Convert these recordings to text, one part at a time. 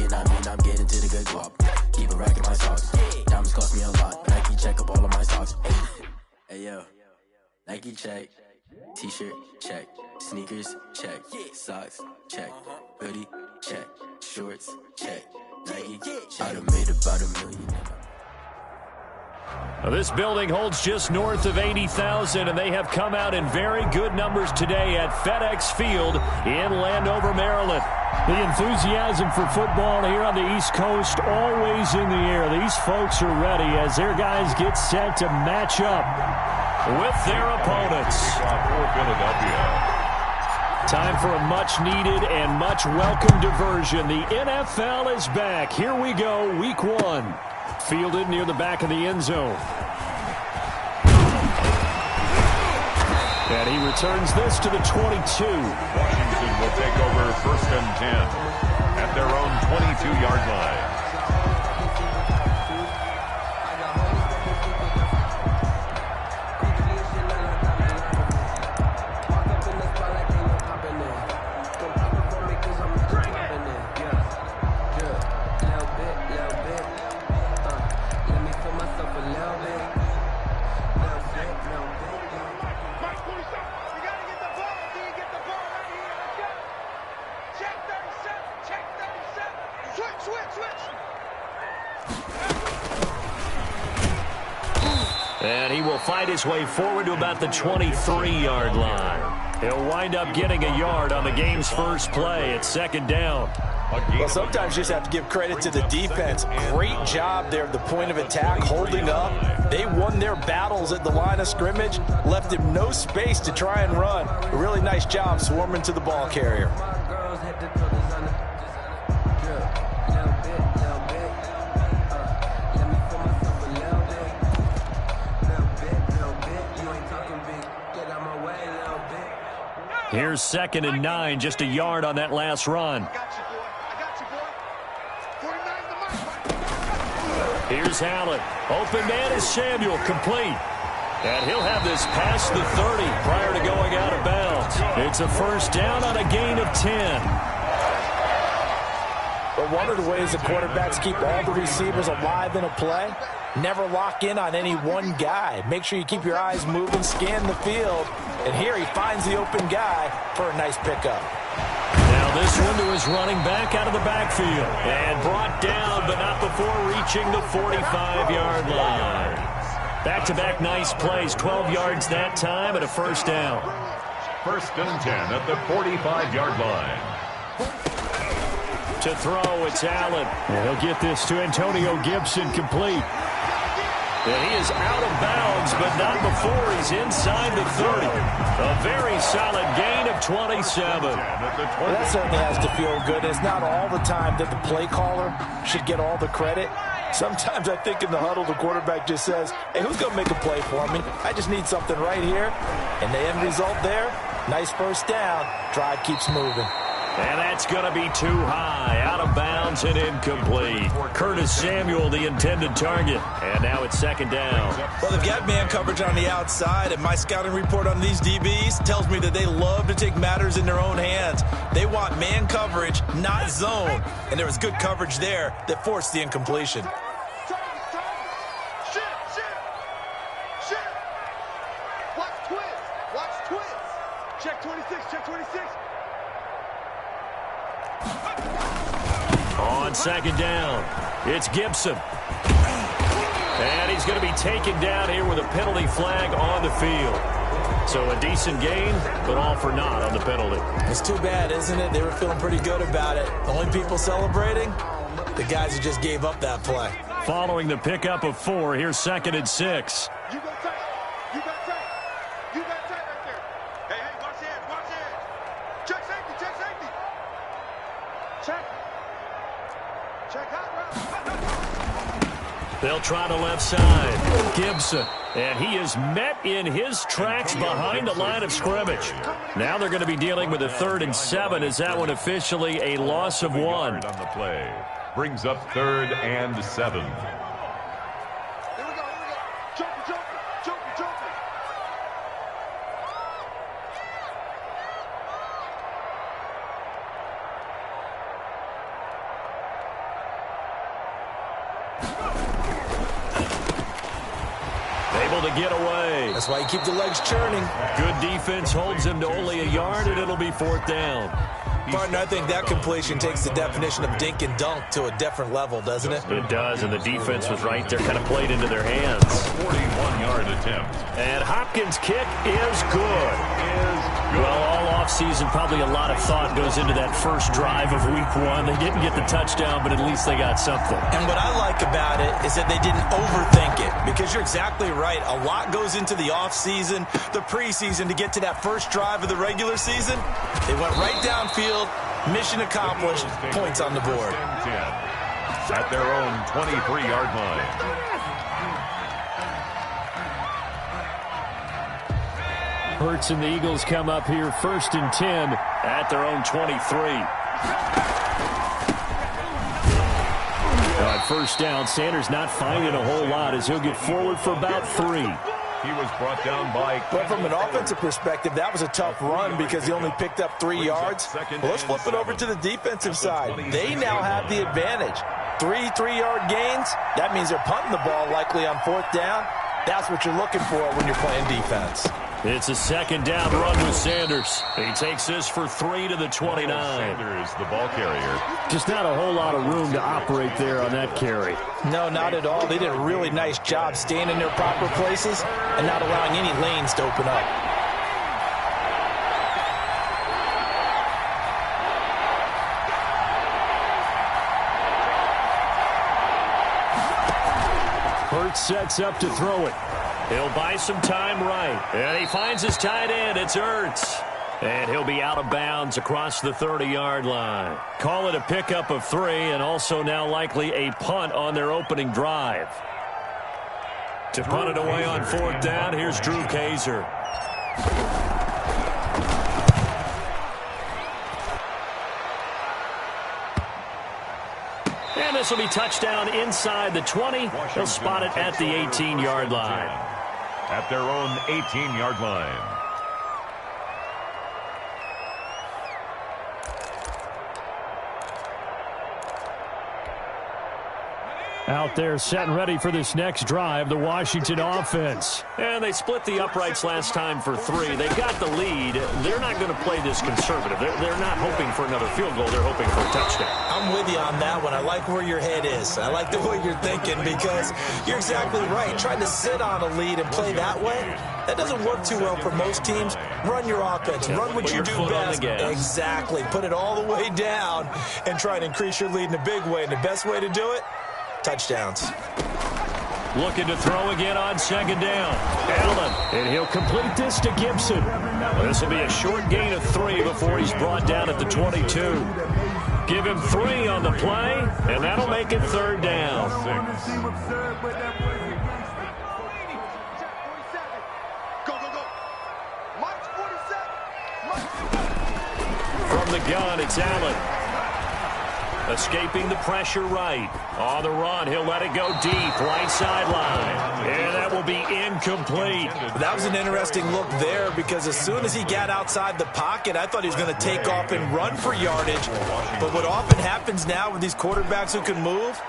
getting, I'm getting to the good guap. Keep a rack in my socks. Diamonds cost me a lot, but Nike check up all of my socks. Hey yo, Nike check, t-shirt check, sneakers check, socks check, hoodie check, shorts check, Nike. I done made about $1 million. This building holds just north of 80,000, and they have come out in very good numbers today at FedEx Field in Landover, Maryland. The enthusiasm for football here on the East Coast always in the air. These folks are ready as their guys get set to match up with their opponents. Time for a much-needed and much-welcome diversion. The NFL is back. Here we go, Week 1. Fielded near the back of the end zone. And he returns this to the 22. Washington will take over 1st and 10 at their own 22-yard line. And he will fight his way forward to about the 23-yard line. He'll wind up getting a yard on the game's first play at 2nd down. Well, sometimes you just have to give credit to the defense. Great job there at the point of attack, holding up. They won their battles at the line of scrimmage, left him no space to try and run. A really nice job swarming to the ball carrier. Here's 2nd and 9, just a yard on that last run. Here's Allen. Open man is Samuel, complete. And he'll have this past the 30 prior to going out of bounds. It's a 1st down on a gain of 10. But one of the ways the quarterbacks keep all the receivers alive in a play, never lock in on any one guy. Make sure you keep your eyes moving, scan the field. And here he finds the open guy for a nice pickup. Now this one to his running back out of the backfield. And brought down, but not before reaching the 45-yard line. Back-to-back nice plays, 12 yards that time and a 1st down. 1st and 10 at the 45-yard line. To throw, it's Allen. And he'll get this to Antonio Gibson, complete. And he is out of bounds, but not before he's inside the 30. A very solid gain of 27. Well, that certainly has to feel good. It's not all the time that the play caller should get all the credit. Sometimes I think in the huddle, the quarterback just says, hey, who's going to make a play for me? I just need something right here. And the end result there, nice 1st down. Drive keeps moving. And that's going to be too high, out of bounds and incomplete. Curtis Samuel, the intended target. And now it's 2nd down. Well, they've got man coverage on the outside, and my scouting report on these DBs tells me that they love to take matters in their own hands. They want man coverage, not zone. And there was good coverage there that forced the incompletion. Watch twins. Check 26, check 26. On 2nd down, it's Gibson. And he's going to be taken down here with a penalty flag on the field. So a decent gain, but all for naught on the penalty. It's too bad, isn't it? They were feeling pretty good about it. The only people celebrating, the guys who just gave up that play. Following the pickup of 4, here's 2nd and 6. You got tight. You got tight. You got tight right there. Hey, watch it, watch it. Check safety, check safety. Check. Check out, right. They'll try the left side. Gibson. And he is met in his tracks behind the line of scrimmage. Now they're going to be dealing with a 3rd and 7. Is that one officially a loss of 1? On the play. Brings up 3rd and 7. Here we go. Joker. able to get away. That's why you keep the legs churning. Good defense holds him to only a yard, and it'll be 4th down. Partner, I think that completion takes the definition of dink and dunk to a different level, doesn't it? It does, and the defense was right there, kind of played into their hands. 41-yard attempt. And Hopkins' kick is good. Well, all offseason, probably a lot of thought goes into that first drive of Week 1. They didn't get the touchdown, but at least they got something. And what I like about it is that they didn't overthink it, because you're exactly right. A lot goes into the offseason, the preseason, to get to that first drive of the regular season. They went right downfield, mission accomplished, points on the board. 10, at their own 23-yard line. Hurts and the Eagles come up here 1st and 10 at their own 23. On 1st down, Sanders not finding a whole lot as he'll get forward for about 3. He was brought down by... But from an offensive perspective, that was a tough run because he only picked up 3 yards. Well, let's flip it over to the defensive side. They now have the advantage. 3 3-yard gains. That means they're punting the ball likely on 4th down. That's what you're looking for when you're playing defense. It's a 2nd down run with Sanders. He takes this for 3 to the 29. Sanders, the ball carrier. Just not a whole lot of room to operate there on that carry. No, not at all. They did a really nice job staying in their proper places and not allowing any lanes to open up. Hurts sets up to throw it. He'll buy some time right. And he finds his tight end. It's Ertz. And he'll be out of bounds across the 30-yard line. Call it a pickup of 3, and also now likely a punt on their opening drive. To punt it away on 4th down, here's Drew Kaiser. And this will be touchdown inside the 20. They'll spot it at the 18-yard line. At their own 18-yard line. Out there set and ready for this next drive, the Washington offense. And they split the uprights last time for 3. They got the lead. They're not going to play this conservative. They're not hoping for another field goal. They're hoping for a touchdown. I'm with you on that one. I like where your head is. I like the way you're thinking, because you're exactly right. Trying to sit on a lead and play that way, that doesn't work too well for most teams. Run your offense. Run what you do best. Exactly. Put it all the way down and try to increase your lead in a big way. And the best way to do it, touchdowns. Looking to throw again on 2nd down. Allen, and he'll complete this to Gibson. This will be a short gain of 3 before he's brought down at the 22. Give him 3 on the play, and that'll make it 3rd down. From the gun, it's Allen. Escaping the pressure right. On the run, he'll let it go deep, right sideline. And that will be incomplete. That was an interesting look there, because as soon as he got outside the pocket, I thought he was going to take off and run for yardage. But what often happens now with these quarterbacks who can move,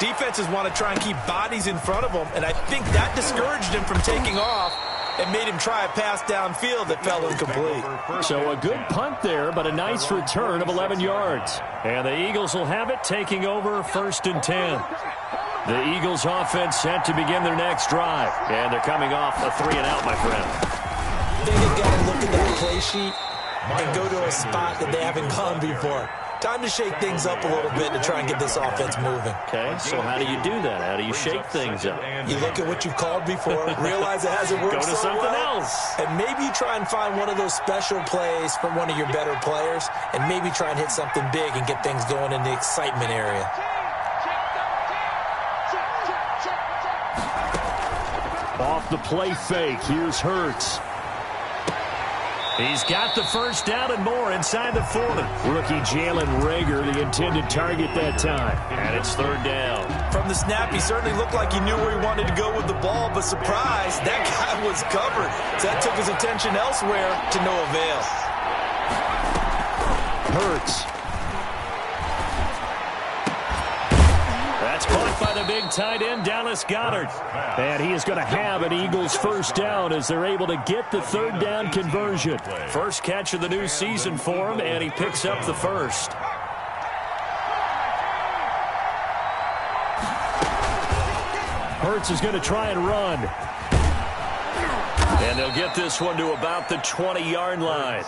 defenses want to try and keep bodies in front of them, and I think that discouraged him from taking off and made him try a pass downfield that fell incomplete. So a good punt there, but a nice return of 11 yards. And the Eagles will have it, taking over 1st and 10. The Eagles offense set to begin their next drive. And they're coming off a 3-and-out, my friend. They got to look at that play sheet and go to a spot that they haven't gone before. Time to shake things up a little bit to try and get this offense moving. Okay, so how do you do that? How do you shake things up? You look at what you've called before, realize it hasn't worked Go to so something well, else. and maybe try and find one of those special plays from one of your better players, and maybe try and hit something big and get things going in the excitement area. Off the play fake, here's Hurts. He's got the 1st down and more inside the 40. Rookie Jalen Reagor, the intended target that time. And it's 3rd down. From the snap, he certainly looked like he knew where he wanted to go with the ball, but surprise, that guy was covered. So that took his attention elsewhere to no avail. Hurts. That's caught by by the big tight end, Dallas Goedert. And he is going to have an Eagles first down as they're able to get the third down conversion. First catch of the new season for him, and he picks up the first. Hurts is going to try and run. And they'll get this one to about the 20-yard line.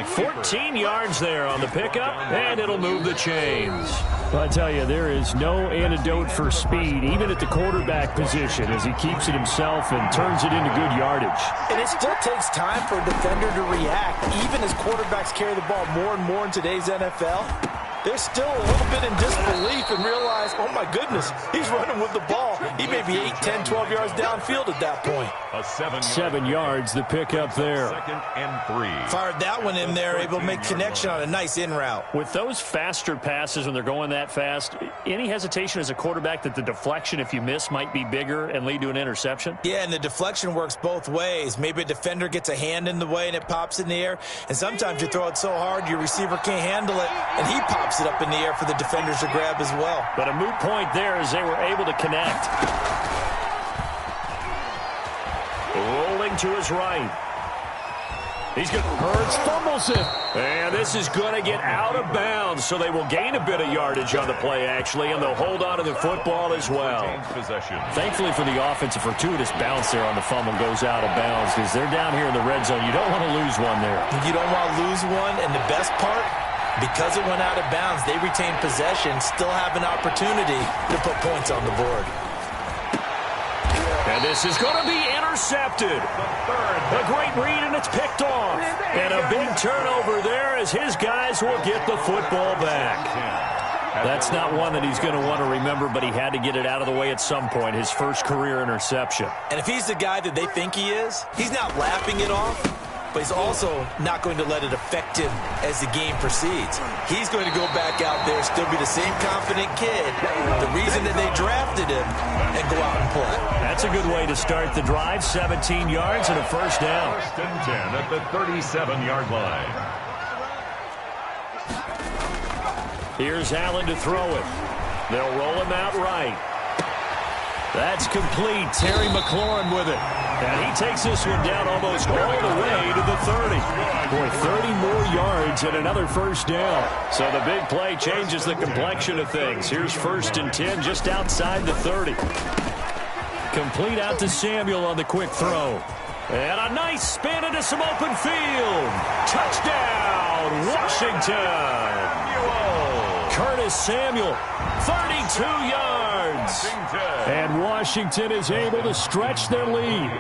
14 yards there on the pickup, and it'll move the chains. Well, I tell you, there is no antidote for speed, even at the quarterback position, as he keeps it himself and turns it into good yardage. And it still takes time for a defender to react. Even as quarterbacks carry the ball more and more in today's NFL, they're still a little bit in disbelief and realize, oh my goodness, he's running with the ball. He may be 8, 10, 12 yards downfield at that point. 7 yards, the pickup there. 2nd and 3. Fired that one in there, able to make connection on a nice in route. With those faster passes when they're going that fast, any hesitation as a quarterback that the deflection, if you miss, might be bigger and lead to an interception? Yeah, and the deflection works both ways. Maybe a defender gets a hand in the way and it pops in the air, and sometimes you throw it so hard your receiver can't handle it, and he pops it up in the air for the defenders to grab as well. But a moot point there as they were able to connect. Rolling to his right. He's going to Hurts fumbles it. And this is going to get out of bounds, so they will gain a bit of yardage on the play, actually, and they'll hold on to the football as well. Thankfully for the offense, a fortuitous bounce there on the fumble goes out of bounds because they're down here in the red zone. You don't want to lose one there. You don't want to lose one, and the best part, because it went out of bounds, they retain possession, still have an opportunity to put points on the board. And this is going to be intercepted. A great read, and it's picked off. And a big turnover there as his guys will get the football back. That's not one that he's going to want to remember, but he had to get it out of the way at some point, his first career interception. And if he's the guy that they think he is, he's not laughing it off, but he's also not going to let it affect him as the game proceeds. He's going to go back out there, still be the same confident kid, the reason that they drafted him, and go out and play. That's a good way to start the drive. 17 yards and a first down. 1st and 10 at the 37-yard line. Here's Allen to throw it. They'll roll him out right. That's complete. Terry McLaurin with it. And he takes this one down almost all the way to the 30. Boy, 30 more yards and another first down. So the big play changes the complexion of things. Here's 1st and 10 just outside the 30. Complete out to Samuel on the quick throw. And a nice spin into some open field. Touchdown, Washington. Curtis Samuel, 32 yards. And Washington is able to stretch their lead.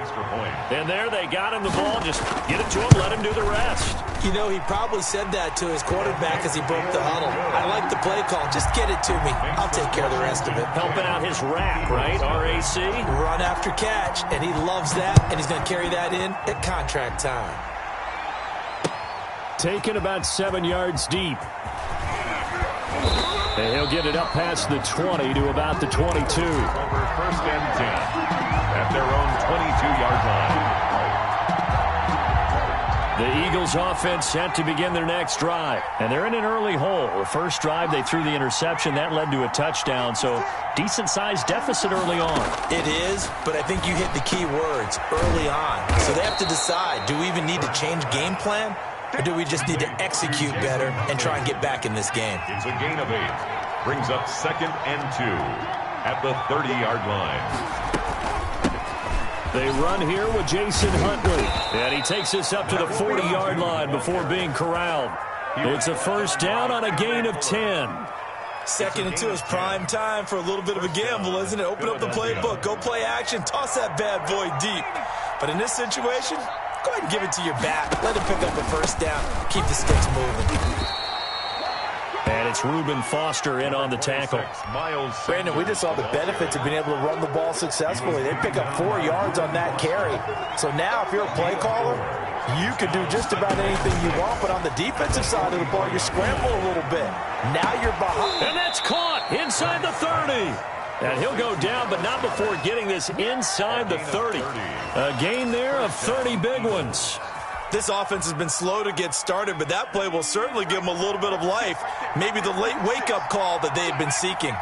And there they got him the ball. Just get it to him, let him do the rest. You know, he probably said that to his quarterback as he broke the huddle. I like the play call. Just get it to me. I'll take care of the rest of it. Helping out his rack, right? RAC. Run after catch, and he loves that, and he's going to carry that in at contract time. Taken about 7 yards deep. And he'll get it up past the 20 to about the 22. Over 1st and 10 at their own 22-yard line. The Eagles offense set to begin their next drive. And they're in an early hole. The first drive, they threw the interception. That led to a touchdown. So decent-sized deficit early on. It is, but I think you hit the key words, early on. So they have to decide, do we even need to change game plan? Or do we just need to execute better and try and get back in this game? It's a gain of 8. Brings up 2nd and 2 at the 30-yard line. They run here with Jason Huntley. And he takes this up to the 40-yard line before being corralled. It's a first down on a gain of 10. 2nd and 2 is prime time for a little bit of a gamble, isn't it? Open up the playbook, go play action, toss that bad boy deep. But in this situation, go ahead and give it to your back. Let him pick up a first down. Keep the sticks moving. And it's Reuben Foster in on the tackle. Brandon, we just saw the benefits of being able to run the ball successfully. They pick up 4 yards on that carry. So now if you're a play caller, you can do just about anything you want. But on the defensive side of the ball, you scramble a little bit. Now you're behind. And that's caught inside the 30. And he'll go down, but not before getting this inside the 30. A gain there of 30 big ones. This offense has been slow to get started, but that play will certainly give them a little bit of life. Maybe the late wake-up call that they had been seeking.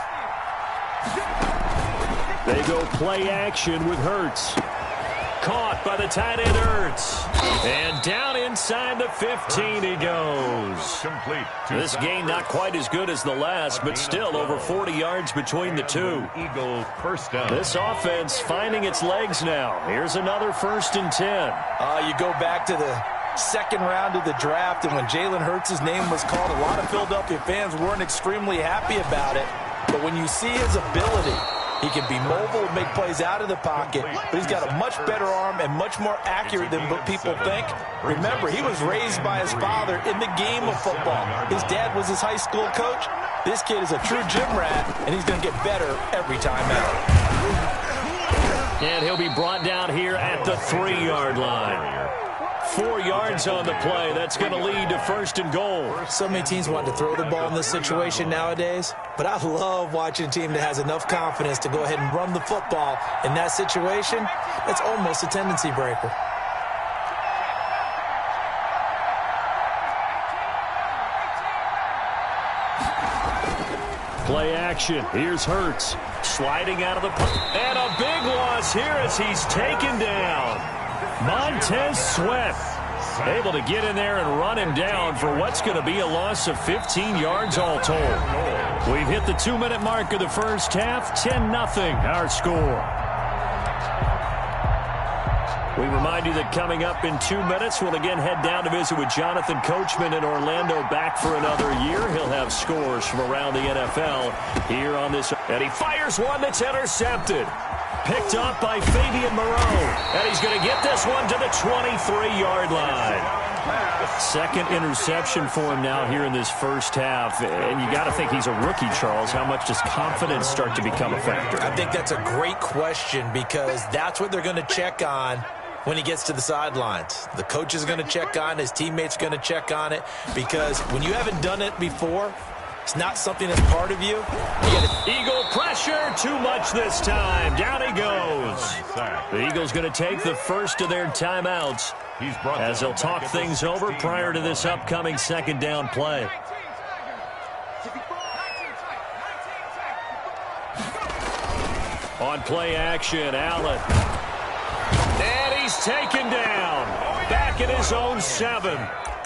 They go play action with Hurts. Caught by the tight end Hurts. And down inside the 15 he goes. Complete. This game not quite as good as the last, but still over 40 yards between the two. Eagle first down. This offense finding its legs now. Here's another 1st and 10. You go back to the second round of the draft, and when Jalen Hurts' name was called, a lot of Philadelphia fans weren't extremely happy about it. But when you see his ability, he can be mobile and make plays out of the pocket, but he's got a much better arm and much more accurate than what people think. Remember, he was raised by his father in the game of football. His dad was his high school coach. This kid is a true gym rat, and he's going to get better every time out. And he'll be brought down here at the 3-yard line. 4 yards on the play. That's going to lead to 1st and goal. So many teams want to throw the ball in this situation nowadays, but I love watching a team that has enough confidence to go ahead and run the football. In that situation, that's almost a tendency breaker. Play action. Here's Hurts. Sliding out of the pocket. And a big loss here as he's taken down. Montez Sweat able to get in there and run him down for what's going to be a loss of 15 yards all told. We've hit the 2-minute mark of the first half. 10-0 our score. We remind you that coming up in 2 minutes, we'll again head down to visit with Jonathan Coachman in Orlando, back for another year. He'll have scores from around the NFL here on this. And he fires one that's intercepted. Picked up by Fabian Moreau. And he's going to get this one to the 23-yard line. Second interception for him now here in this first half. And you got to think he's a rookie, Charles. How much does confidence start to become a factor? I think that's a great question, because that's what they're going to check on when he gets to the sidelines. The coach is going to check on it. His teammates are going to check on it, because when you haven't done it before, it's not something that's part of you. Eagle pressure, too much this time. Down he goes. The Eagles going to take the first of their timeouts as they'll talk things over prior to this upcoming 2nd down play. On play action, Allen. And he's taken down. Back at his own 7.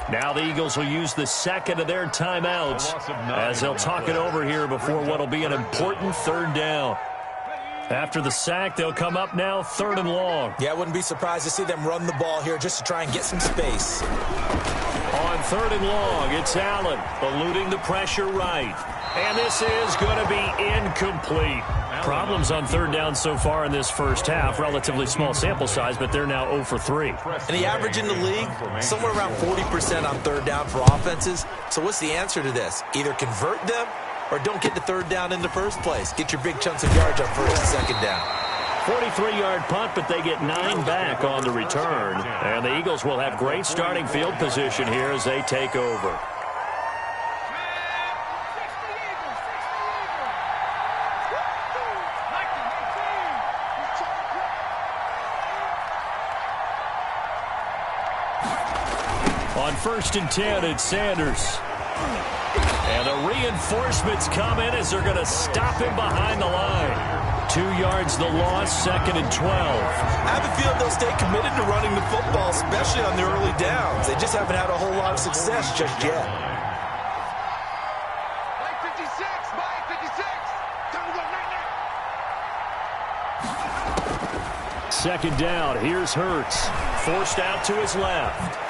Now the Eagles will use the second of their timeouts as they'll talk it over here before what will be an important 3rd down. After the sack, they'll come up now 3rd and long. Yeah, I wouldn't be surprised to see them run the ball here just to try and get some space. On 3rd and long, it's Allen eluding the pressure right. And this is going to be incomplete. Problems on 3rd down so far in this first half. Relatively small sample size, but they're now 0 for 3. And the average in the league, somewhere around 40% on 3rd down for offenses. So what's the answer to this? Either convert them or don't get to 3rd down in the first place. Get your big chunks of yards on 1st and 2nd down. 43-yard punt, but they get 9 back on the return. And the Eagles will have great starting field position here as they take over. On 1st and 10, it's Sanders. And the reinforcements come in as they're going to stop him behind the line. 2 yards the loss, 2nd and 12. I have a feeling they'll stay committed to running the football, especially on the early downs. They just haven't had a whole lot of success just yet. Mike 56, Mike 56. Time to go right now. 2nd down, here's Hurts. Forced out to his left.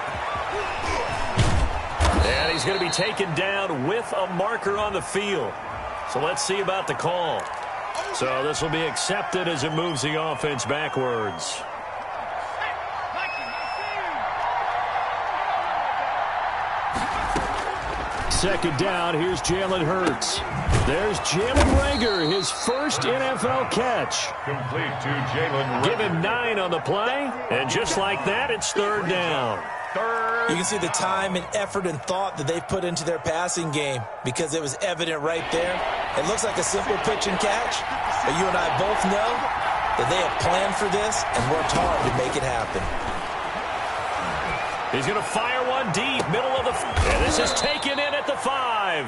And he's going to be taken down with a marker on the field. So let's see about the call. So this will be accepted as it moves the offense backwards. Second down, here's Jalen Hurts. There's Jalen Reagor, his first NFL catch. Complete to Jalen Reagor. Give him 9 on the play, and just like that, it's 3rd down. You can see the time and effort and thought that they've put into their passing game, because it was evident right there. It looks like a simple pitch and catch, but you and I both know that they have planned for this and worked hard to make it happen. He's going to fire one deep, middle of the... And this is taken in at the 5.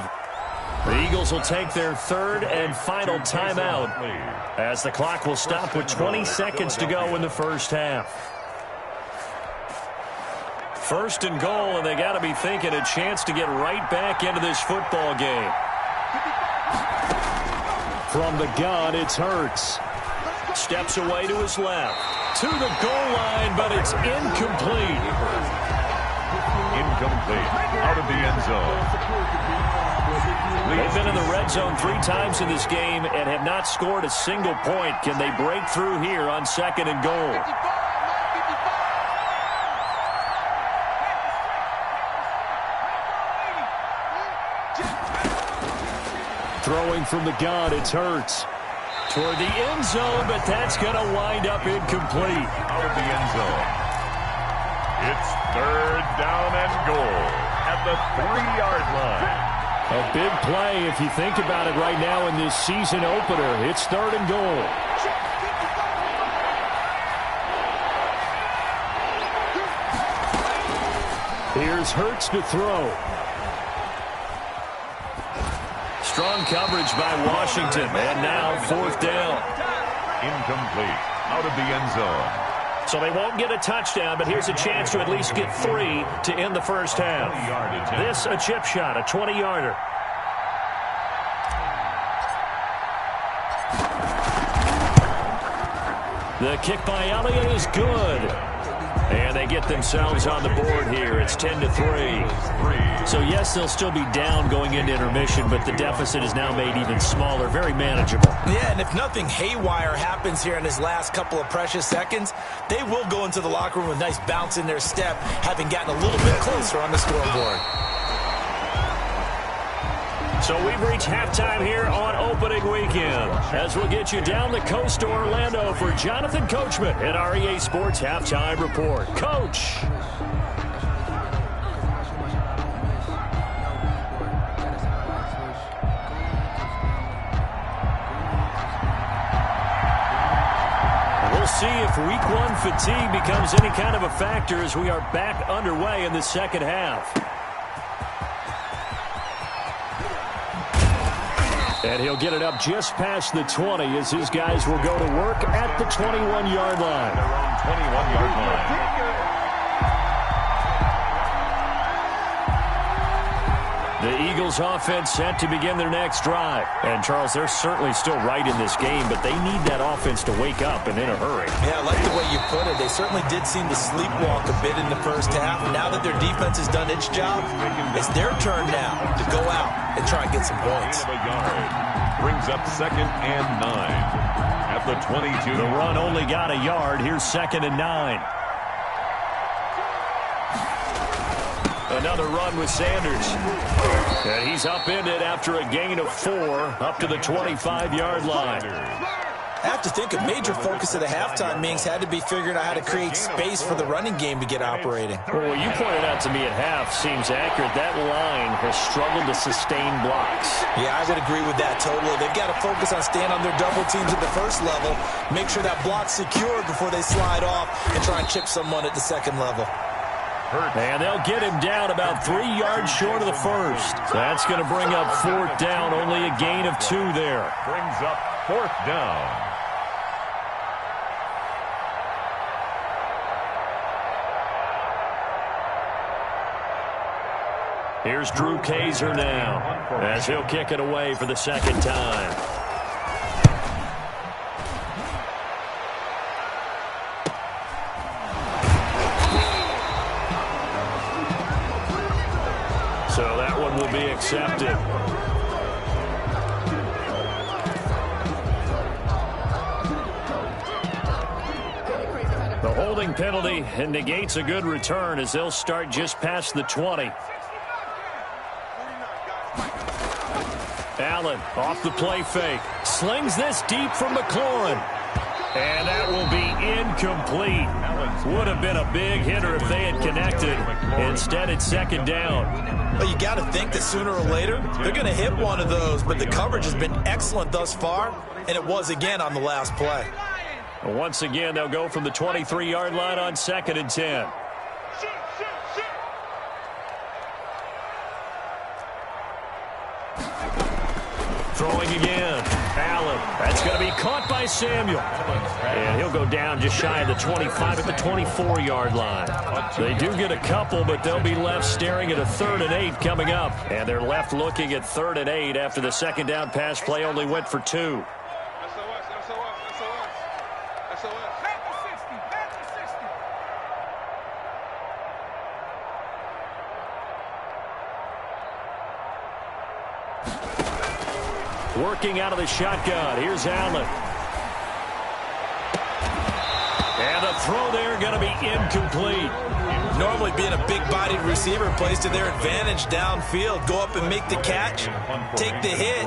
The Eagles will take their third and final timeout as the clock will stop with 20 seconds to go in the first half. First and goal, and they got to be thinking a chance to get right back into this football game. From the gun, it's Hurts. Steps away to his left. To the goal line, but it's incomplete. Incomplete. Out of the end zone. They've been in the red zone 3 times in this game and have not scored a single point. Can they break through here on second and goal? Throwing from the gun, it's Hurts. Toward the end zone, but that's going to wind up incomplete. Out of the end zone. It's third down and goal at the 3-yard line. A big play if you think about it right now in this season opener. It's third and goal. Here's Hurts to throw. Strong coverage by Washington, and now fourth down. Incomplete. Out of the end zone. So they won't get a touchdown, but here's a chance to at least get 3 to end the first half. This a chip shot, a 20-yarder. The kick by Elliott is good. And they get themselves on the board here. It's 10-3. So, yes, they'll still be down going into intermission, but the deficit is now made even smaller, very manageable. Yeah, and if nothing haywire happens here in his last couple of precious seconds, they will go into the locker room with a nice bounce in their step, having gotten a little bit closer on the scoreboard. So we've reached halftime here on opening weekend, as we'll get you down the coast to Orlando for Jonathan Coachman at our EA Sports Halftime Report. Coach. We'll see if week 1 fatigue becomes any kind of a factor as we are back underway in the second half. And he'll get it up just past the 20 as his guys will go to work at the 21-yard line. Their own 21-yard line. The Eagles offense set to begin their next drive. And, Charles, they're certainly still right in this game, but they need that offense to wake up and in a hurry. Yeah, I like the way you put it. They certainly did seem to sleepwalk a bit in the first half. Now that their defense has done its job, it's their turn now to go out and try and get some points. Brings up second and 9 at the 22. The run only got a yard. Here's second and 9. Another run with Sanders. And he's upended after a gain of 4 up to the 25-yard line. I have to think a major focus of the halftime meetings had to be figuring out how to create space for the running game to get operating. Well, what you pointed out to me at half seems accurate. That line has struggled to sustain blocks. Yeah, I would agree with that totally. They've got to focus on staying on their double teams at the first level, make sure that block's secured before they slide off and try and chip someone at the second level. And they'll get him down about 3 yards short of the first. That's going to bring up fourth down, only a gain of 2 there. Brings up fourth down. Here's Drew Kaiser now as he'll kick it away for the second time. So that one will be accepted. The holding penalty and negates a good return as they'll start just past the 20. Allen off the play fake. Slings this deep from McLaurin. And that will be incomplete. Would have been a big hitter if they had connected. Instead, it's second down. Well, you got to think that sooner or later, they're going to hit one of those. But the coverage has been excellent thus far, and it was again on the last play. Once again, they'll go from the 23-yard line on second and 10. Throwing again. Allen. That's going to be caught by Samuel. And he'll go down just shy of the 25 at the 24-yard line. They do get a couple, but they'll be left staring at a 3rd and 8 coming up. And they're left looking at 3rd and 8 after the second down pass play only went for 2. Working out of the shotgun. Here's Allen. And the throw there going to be incomplete. Normally being a big-bodied receiver plays to their advantage downfield. Go up and make the catch, take the hit,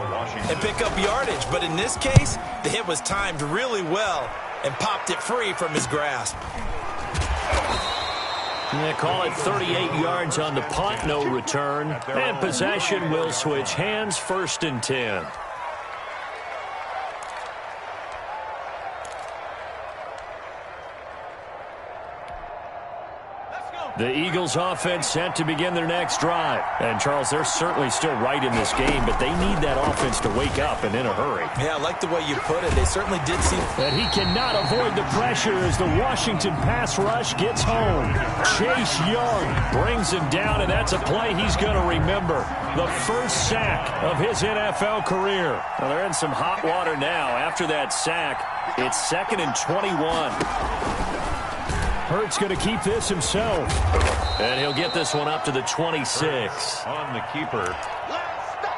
and pick up yardage. But in this case, the hit was timed really well and popped it free from his grasp. They call it 38 yards on the punt, no return. And possession will switch hands, 1st and 10. The Eagles offense set to begin their next drive. And, Charles, they're certainly still right in this game, but they need that offense to wake up and in a hurry. Yeah, I like the way you put it. They certainly did see. And he cannot avoid the pressure as the Washington pass rush gets home. Chase Young brings him down, and that's a play he's going to remember. The first sack of his NFL career. Well, they're in some hot water now. After that sack, it's 2nd and 21. Hurts going to keep this himself. And he'll get this one up to the 26. On the keeper.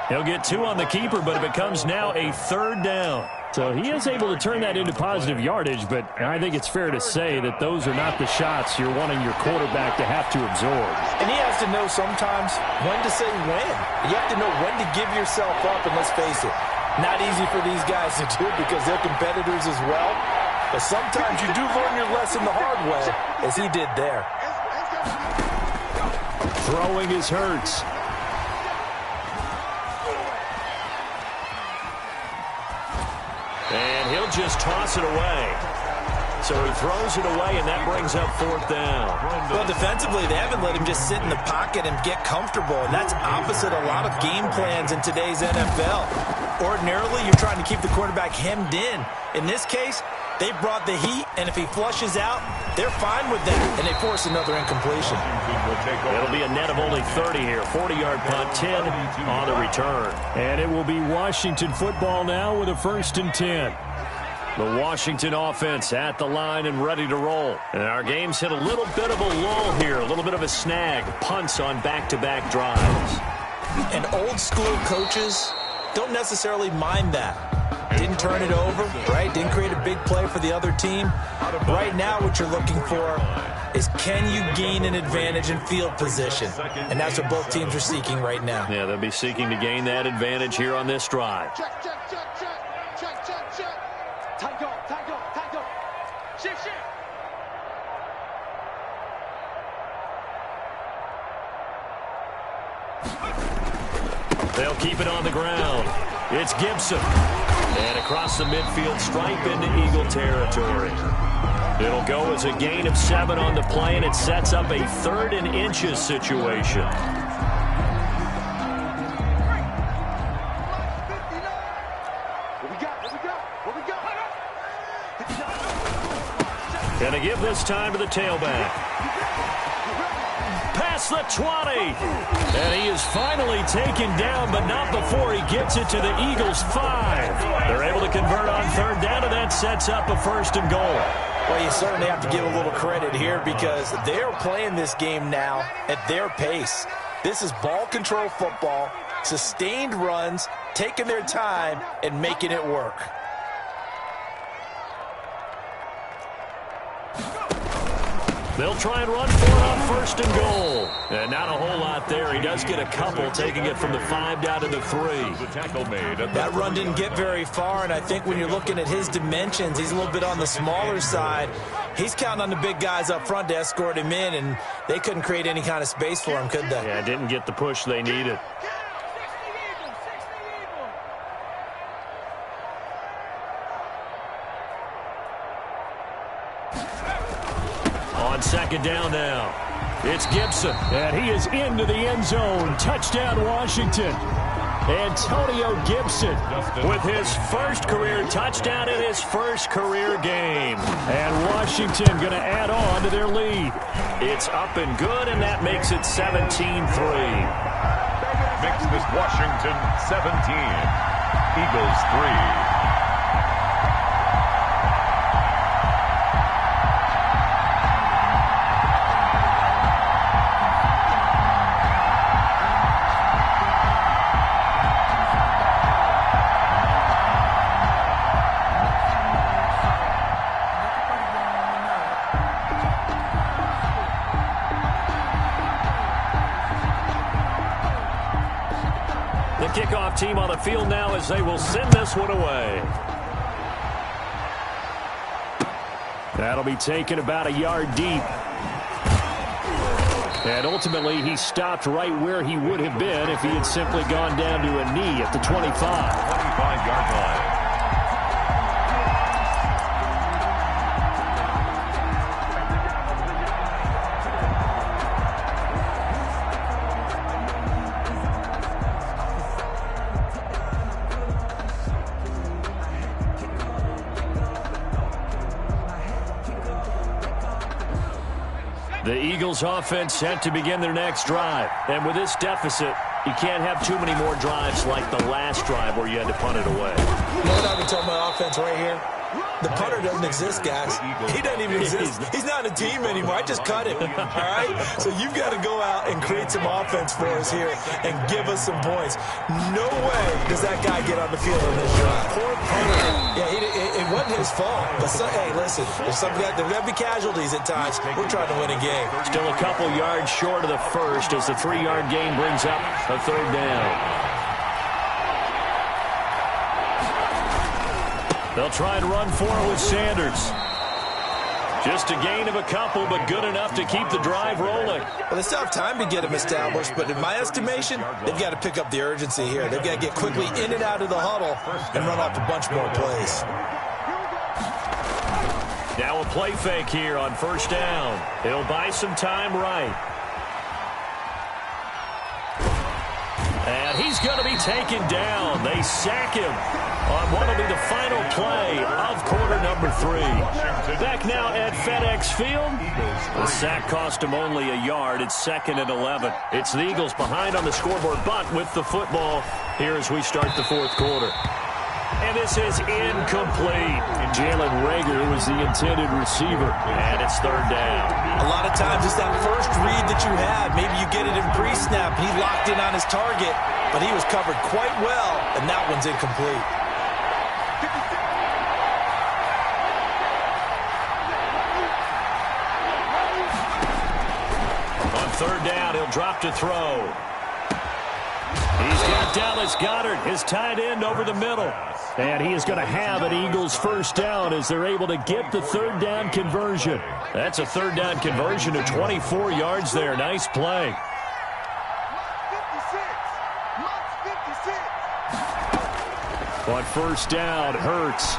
He'll get 2 on the keeper, but it becomes now a 3rd down. So he is able to turn that into positive yardage, but I think it's fair to say that those are not the shots you're wanting your quarterback to have to absorb. And he has to know sometimes when to say when. You have to know when to give yourself up, and let's face it, not easy for these guys to do because they're competitors as well. But sometimes you do learn your lesson the hard way, as he did there. Throwing is Hurts. And he'll just toss it away. So he throws it away, and that brings up 4th down. Well, defensively, they haven't let him just sit in the pocket and get comfortable, and that's opposite a lot of game plans in today's NFL. Ordinarily, you're trying to keep the quarterback hemmed in. In this case, they brought the heat, and if he flushes out, they're fine with that, and they force another incompletion. It'll be a net of only 30 here. 40-yard punt, 10 on the return. And it will be Washington football now with a 1st and 10. The Washington offense at the line and ready to roll. And our game's hit a little bit of a lull here, a little bit of a snag. Punts on back-to-back drives. And old-school coaches don't necessarily mind that. Didn't turn it over, right? Didn't create a big play for the other team. Right now what you're looking for is can you gain an advantage in field position? And that's what both teams are seeking right now. Yeah, they'll be seeking to gain that advantage here on this drive. Check, check, check, check. Check, check, check. Tango, tango, tango. Shift, shift. They'll keep it on the ground. It's Gibson. And across the midfield stripe into Eagle territory. It'll go as a gain of 7 on the play, and it sets up a 3rd and inches situation. Gonna give this time to the tailback. Past the 20. And he is finally taken down, but not before he gets it to the Eagles' 5. They're able to convert on 3rd down, and that sets up a 1st and goal. Well, you certainly have to give a little credit here because they're playing this game now at their pace. This is ball control football, sustained runs, taking their time, and making it work. They'll try and run for it on 1st and goal. And not a whole lot there. He does get a couple, taking it from the 5 down to the 3. The tackle made. That run didn't get very far, and I think when you're looking at his dimensions, he's a little bit on the smaller side. He's counting on the big guys up front to escort him in, and they couldn't create any kind of space for him, could they? Yeah, didn't get the push they needed. On 2nd down now, it's Gibson, and he is into the end zone. Touchdown, Washington. Antonio Gibson with his first career touchdown in his first career game. And Washington going to add on to their lead. It's up and good, and that makes it 17-3. Makes this Washington 17. Eagles 3. Kickoff team on the field now as they will send this one away. That'll be taken about a yard deep. And ultimately, he stopped right where he would have been if he had simply gone down to a knee at the 25. 25-yard line. The Eagles offense set to begin their next drive. And with this deficit, you can't have too many more drives like the last drive where you had to punt it away. You know what I've been telling my offense right here? The punter doesn't exist, guys. He doesn't even exist. He's not a team anymore. I just cut him. All right? So you've got to go out and create some offense for us here and give us some points. No way does that guy get on the field in this drive. Poor punter. Yeah, it wasn't his fault. But, hey, listen, there's going to be casualties at times. We're trying to win a game. Still a couple yards short of the first as the 3-yard gain brings up a third down. They'll try and run for it with Sanders. Just a gain of a couple, but good enough to keep the drive rolling. Well, they still have time to get them established, but in my estimation, they've got to pick up the urgency here. They've got to get quickly in and out of the huddle and run off a bunch more plays. Now a play fake here on first down. He'll buy some time right. And he's going to be taken down. They sack him on what will be the final play of quarter number 3. Back now at FedEx Field. The sack cost him only a yard. It's 2nd and 11. It's the Eagles behind on the scoreboard, but with the football here as we start the fourth quarter. And this is incomplete. Jalen Reagor was the intended receiver, and it's third down. A lot of times it's that first read that you have. Maybe you get it in pre-snap. He locked in on his target, but he was covered quite well, and that one's incomplete. On third down, he'll drop to throw. He's got Dallas Goedert, his tight end, over the middle. And he is going to have an Eagles first down as they're able to get the third down conversion. That's a third down conversion of 24 yards there. Nice play. On first down, Hurts.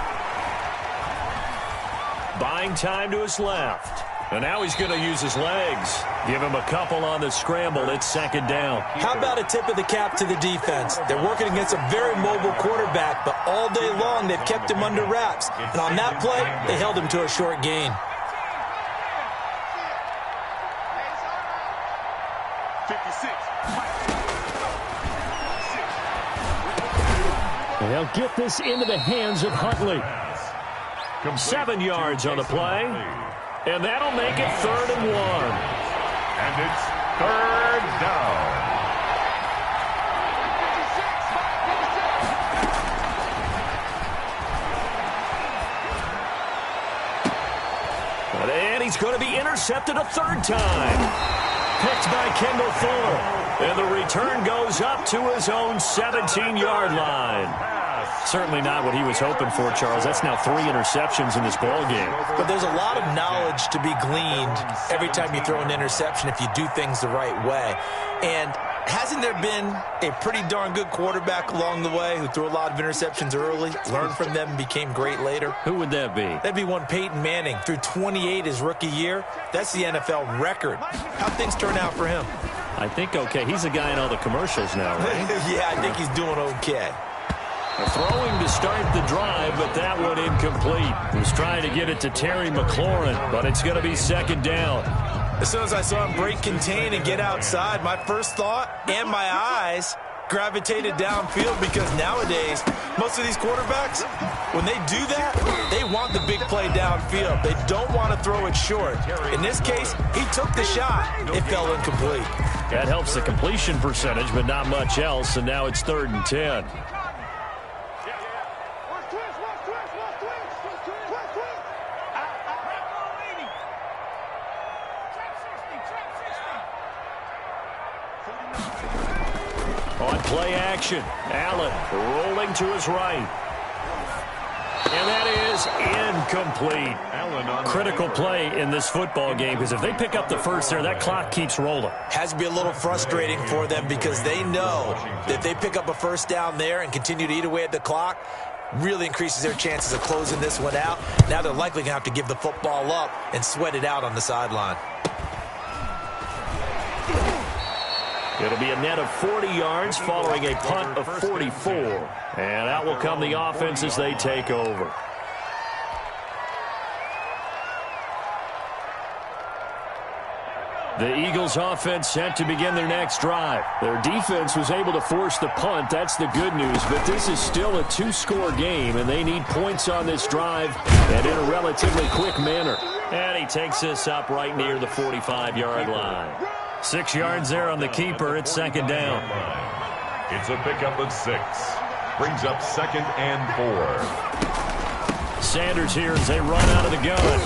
Buying time to his left. And now he's going to use his legs. Give him a couple on the scramble. It's second down. How about a tip of the cap to the defense? They're working against a very mobile quarterback, but all day long they've kept him under wraps. And on that play, they held him to a short gain. 56. They'll get this into the hands of Huntley. 7 yards on the play. And that'll make it 3rd and 1. And it's third down. And he's going to be intercepted a third time. Picked by Kendall Fuller. And the return goes up to his own 17-yard line. Certainly not what he was hoping for, Charles. That's now 3 interceptions in this ballgame. But there's a lot of knowledge to be gleaned every time you throw an interception if you do things the right way. And hasn't there been a pretty darn good quarterback along the way who threw a lot of interceptions early, learned from them, and became great later? Who would that be? That'd be one Peyton Manning. Threw 28 his rookie year. That's the NFL record. How'd things turn out for him? I think okay. He's a guy in all the commercials now, right? Yeah, I think he's doing okay. Throwing to start the drive, but that one incomplete. He was trying to get it to Terry McLaurin, but it's going to be second down. As soon as I saw him break contain and get outside, my first thought and my eyes gravitated downfield, because nowadays, most of these quarterbacks, when they do that, they want the big play downfield. They don't want to throw it short. In this case, he took the shot. It fell incomplete. That helps the completion percentage, but not much else, and now it's 3rd and 10. On play action, Allen rolling to his right. And that is incomplete. Critical play in this football game, because if they pick up the first there, that clock keeps rolling. Has to be a little frustrating for them, because they know that if they pick up a first down there and continue to eat away at the clock, really increases their chances of closing this one out. Now they're likely going to have to give the football up and sweat it out on the sideline. It'll be a net of 40 yards following a punt of 44. And out will come the offense as they take over. The Eagles offense set to begin their next drive. Their defense was able to force the punt. That's the good news. But this is still a 2-score game, and they need points on this drive and in a relatively quick manner. And he takes this up right near the 45-yard line. 6 yards there on the keeper. It's second down. It's a pickup of 6. Brings up 2nd and 4. Sanders here as they run out of the gun.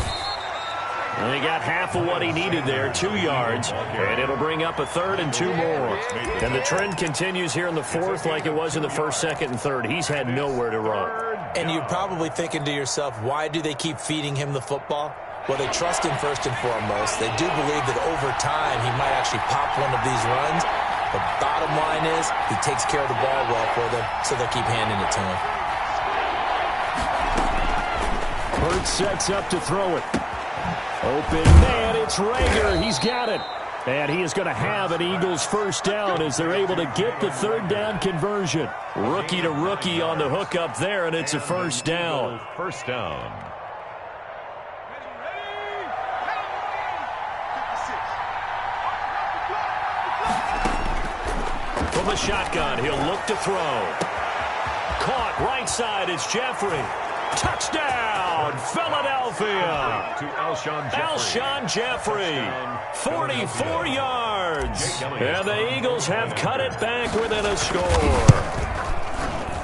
And he got half of what he needed there, 2 yards. And it'll bring up a 3rd and 2 more. And the trend continues here in the 4th like it was in the 1st, 2nd, and 3rd. He's had nowhere to run. And you're probably thinking to yourself, why do they keep feeding him the football? Well, they trust him first and foremost. They do believe that over time he might actually pop one of these runs. The bottom line is he takes care of the ball well for them, so they'll keep handing it to him. Hurts sets up to throw it. Open man, it's Rager. He's got it. And he is going to have an Eagles first down as they're able to get the 3rd down conversion. Rookie to rookie on the hook up there, and it's a first down. First down. From the shotgun, he'll look to throw. Caught right side, it's Jeffrey. Touchdown, Philadelphia. To Alshon Jeffrey. 44 yards. And the Eagles have cut it back within a score.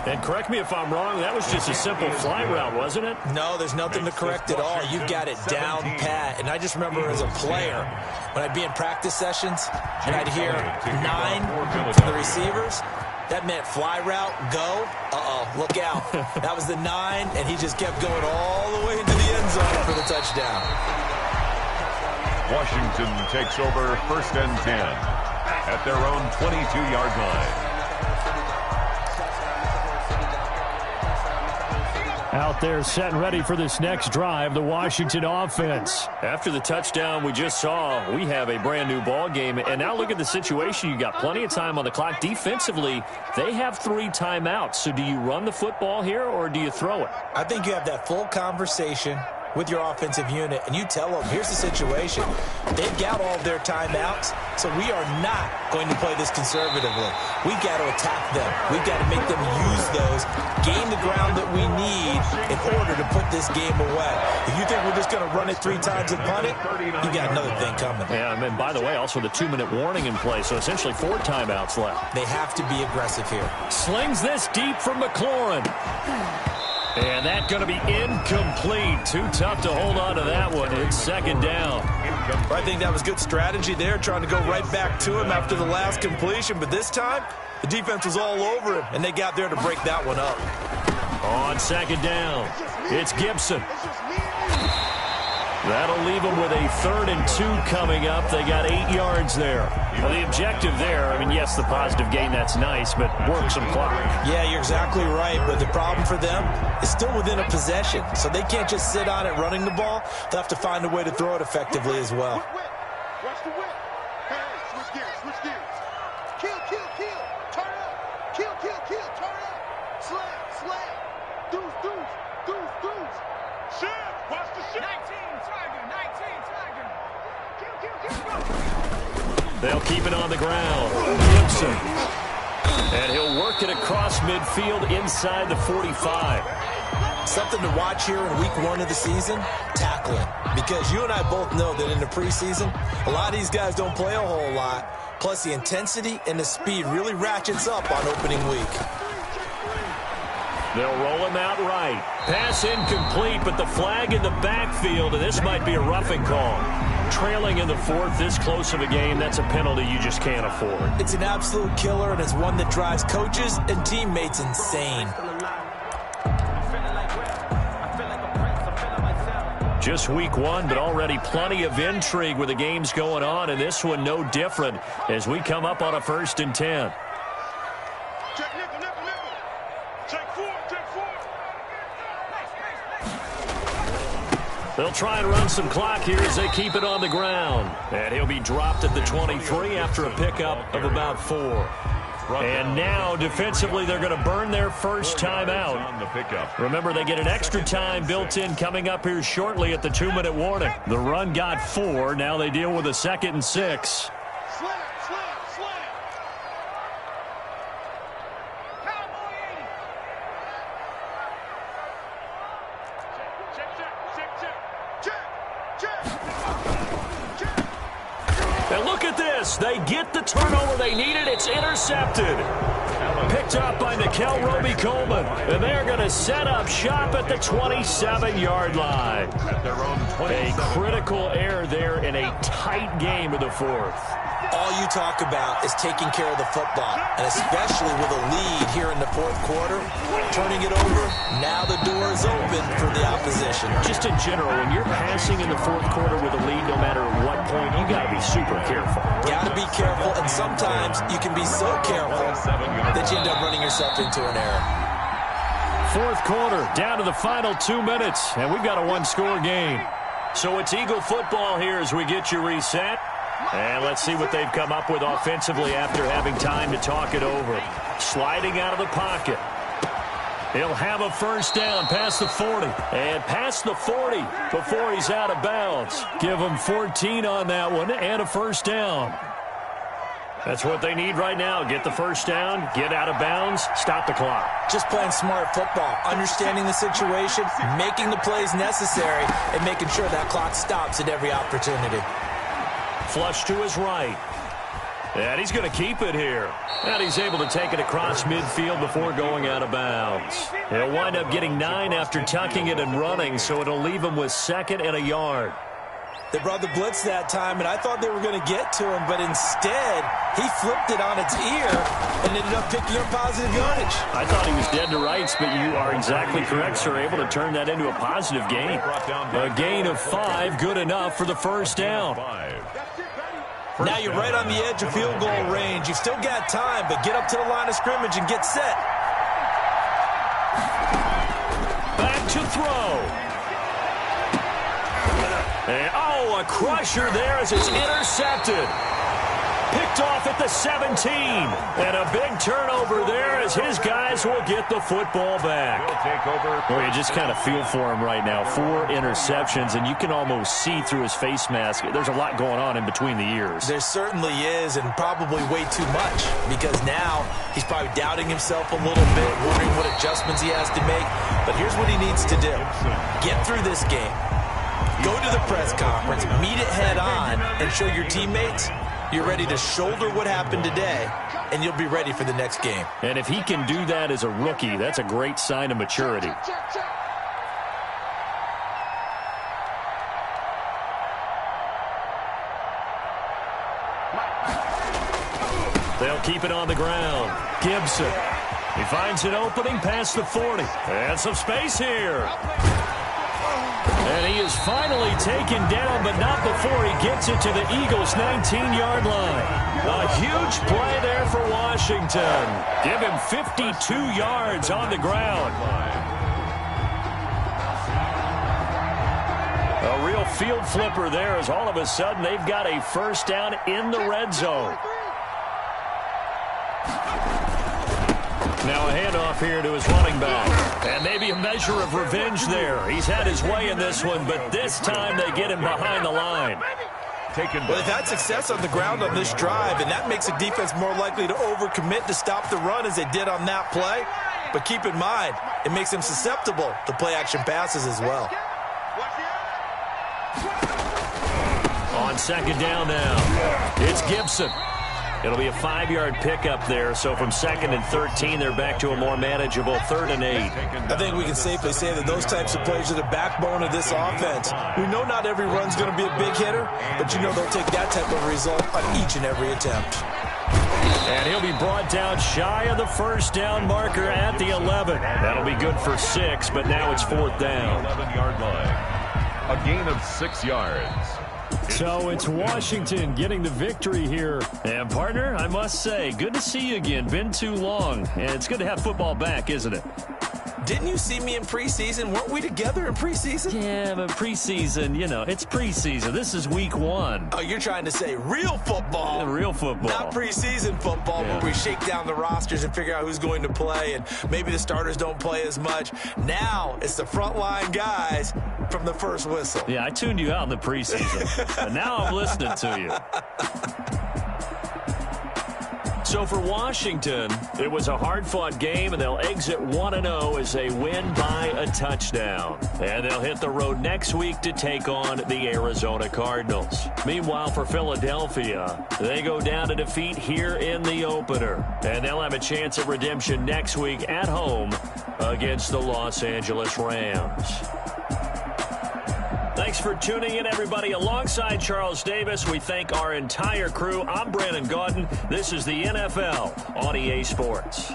And correct me if I'm wrong, that was just a simple fly route, wasn't it? No, there's nothing to correct at all. You got it down pat. And I just remember as a player, when I'd be in practice sessions, and I'd hear 9 from the receivers, that meant fly route, go. Uh-oh, look out. That was the 9, and he just kept going all the way into the end zone for the touchdown. Washington takes over 1st and 10 at their own 22-yard line. Out there set and ready for this next drive, the Washington offense. After the touchdown we just saw, we have a brand new ball game. And now look at the situation. You got plenty of time on the clock. Defensively, they have 3 timeouts. So do you run the football here or do you throw it? I think you have that full conversation with your offensive unit, and you tell them, here's the situation. They've got all of their timeouts, so we are not going to play this conservatively. We've got to attack them. We've got to make them use those, gain the ground that we need in order to put this game away. If you think we're just going to run it 3 times and punt it, you got another thing coming. Yeah, and by the way, also the 2-minute warning in play, so essentially 4 timeouts left. They have to be aggressive here. Slings this deep from McLaurin. And that's going to be incomplete. Too tough to hold on to that one. It's second down. I think that was good strategy there, trying to go right back to him after the last completion. But this time, the defense was all over him, and they got there to break that one up. On second down, it's Gibson. That'll leave them with a 3rd and 2 coming up. They got 8 yards there. Well, the objective there, I mean, yes, the positive gain, that's nice, but work some clock. Yeah, you're exactly right, but the problem for them is still within a possession, so they can't just sit on it running the ball. They'll have to find a way to throw it effectively as well. Watch the whip. Hey, switch gears, switch gears. They'll keep it on the ground. Gibson. And he'll work it across midfield inside the 45. Something to watch here in week 1 of the season, tackling. Because you and I both know that in the preseason, a lot of these guys don't play a whole lot. Plus, the intensity and the speed really ratchets up on opening week. They'll roll him out right. Pass incomplete, but the flag in the backfield, and this might be a roughing call. Trailing in the 4th, this close of a game, that's a penalty you just can't afford. It's an absolute killer, and it's one that drives coaches and teammates insane. Just week 1, but already plenty of intrigue with the games going on, and this one no different as we come up on a 1st and 10. Check nickel, nickel, nickel. Check 4, check 4. They'll try and run some clock here as they keep it on the ground. And he'll be dropped at the 23 after a pickup of about 4. And now, defensively, they're going to burn their first time out. Remember, they get an extra time built in coming up here shortly at the 2-minute warning. The run got 4. Now they deal with a 2nd and 6. Slam, slam, slam. Cowboy 80. Check, check, check, check, check, check. And look at this. They get the turnover they needed. It's intercepted. Picked up by Nikel Roby-Coleman. And they're going to set up shop at the 27-yard line. A critical error there in a tight game of the 4th. All you talk about is taking care of the football, and especially with a lead here in the 4th quarter, turning it over, now the door is open for the opposition. Just in general, when you're passing in the 4th quarter with a lead, no matter what point, you got to be super careful. Got to be careful, and sometimes you can be so careful that you end up running yourself into an error. 4th quarter, down to the final 2 minutes, and we've got a 1-score game. So it's Eagle football here as we get you reset. And let's see what they've come up with offensively after having time to talk it over. Sliding out of the pocket. He'll have a first down past the 40. And past the 40 before he's out of bounds. Give him 14 on that one and a first down. That's what they need right now. Get the first down, get out of bounds, stop the clock. Just playing smart football, understanding the situation, making the plays necessary, and making sure that clock stops at every opportunity. Flush to his right. And he's going to keep it here. And he's able to take it across midfield before going out of bounds. He'll wind up getting 9 after tucking it and running, so it'll leave him with 2nd and a yard. They brought the blitz that time, and I thought they were going to get to him, but instead, he flipped it on its ear and ended up picking up positive yardage. I thought he was dead to rights, but you are exactly correct, sir. Able to turn that into a positive gain. A gain of 5, good enough for the first down. Now you're right on the edge of field goal range. You've still got time, but get up to the line of scrimmage and get set. Back to throw. And, a crusher there as it's intercepted. Picked off at the 17. And a big turnover there as his guys will get the football back. Well, you just kind of feel for him right now. 4 interceptions, and you can almost see through his face mask. There's a lot going on in between the ears. There certainly is, and probably way too much, because now he's probably doubting himself a little bit, wondering what adjustments he has to make. But here's what he needs to do. Get through this game. Go to the press conference, meet it head on, and show your teammates you're ready to shoulder what happened today, and you'll be ready for the next game. And if he can do that as a rookie, that's a great sign of maturity. They'll keep it on the ground. Gibson. He finds an opening past the 40. And some space here. And he is finally taken down, but not before he gets it to the Eagles' 19-yard line. A huge play there for Washington. Give him 52 yards on the ground. A real field flipper there as all of a sudden they've got a first down in the red zone. Now a handoff here to his running back. And maybe a measure of revenge there. He's had his way in this one, but this time they get him behind the line. taken down. Well, they've had success on the ground on this drive, and that makes the defense more likely to overcommit to stop the run as they did on that play. But keep in mind, it makes them susceptible to play-action passes as well. On second down now, it's Gibson. It'll be a 5-yard pickup there, so from 2nd and 13, they're back to a more manageable 3rd and 8. I think we can safely say that those types of plays are the backbone of this offense. We know not every run's going to be a big hitter, but you know they'll take that type of result on each and every attempt. And he'll be brought down shy of the first down marker at the 11. That'll be good for 6, but now it's 4th down. 11-yard line. A gain of 6 yards. So it's Washington getting the victory here. And, partner, I must say, good to see you again. Been too long. And it's good to have football back, isn't it? Didn't you see me in preseason? Weren't we together in preseason? Yeah, but preseason, you know, it's preseason. This is week 1. Oh, you're trying to say real football. Yeah, real football. Not preseason football where we shake down the rosters and figure out who's going to play, and maybe the starters don't play as much. Now it's the frontline guys from the first whistle. Yeah, I tuned you out in the preseason, and now I'm listening to you. So for Washington, it was a hard-fought game, and they'll exit 1-0 as they win by a touchdown. And they'll hit the road next week to take on the Arizona Cardinals. Meanwhile, for Philadelphia, they go down to defeat here in the opener. And they'll have a chance at redemption next week at home against the Los Angeles Rams. Thanks for tuning in, everybody. Alongside Charles Davis, we thank our entire crew. I'm Brandon Gaudin. This is the NFL on EA Sports.